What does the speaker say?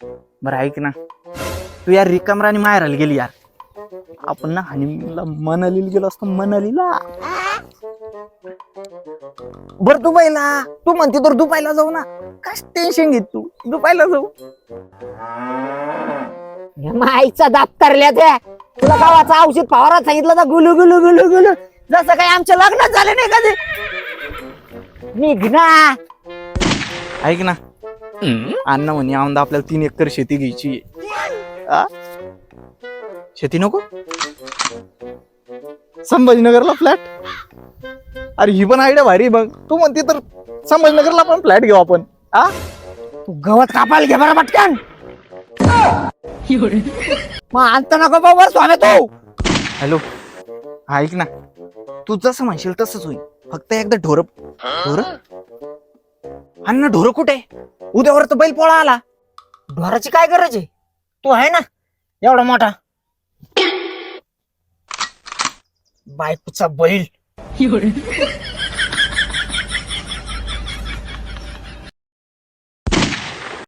बरं ऐक ना, तू यार रिकामराणी माहेराला गेली यार. आपण ना हनीमूनला मनालीला गेलो असतो, मनालीला. बर दुबईला तू म्हणते तर दुबईला जाऊ ना. काय टेन्शन घेत तू, दुबईला जाऊ. माईचा दाप्तरल्या त्या तुला गावाचा औषध फवारा सांगितलं तर गुलू गुलू गुलू गुलू जसं काही आमच्या लग्नात झाले नाही कधी. निघ ना. ऐक ना, अण्णा म्हणे औंदा आपल्याला 3 एकर शेती घ्यायची. शेती नको, संभाजीनगरला फ्लॅट. अरे ही पण आयडिया भारी बघ. तू म्हणते तर संभाजीनगरला पण फ्लॅट घेऊ आपण. तू गवत कापायला घे बरं पटकन. मग आणता नको बाबा स्वामी तू. हॅलो, ऐक ना, तू जसं म्हणशील तसंच होईल. फक्त एकदा ढोर अण्णा ढोर कुठे? उद्यावर तर बैल पोळा आला. ढोराची काय गरज आहे? तू आहे ना एवढा मोठा. बायकोचा बैल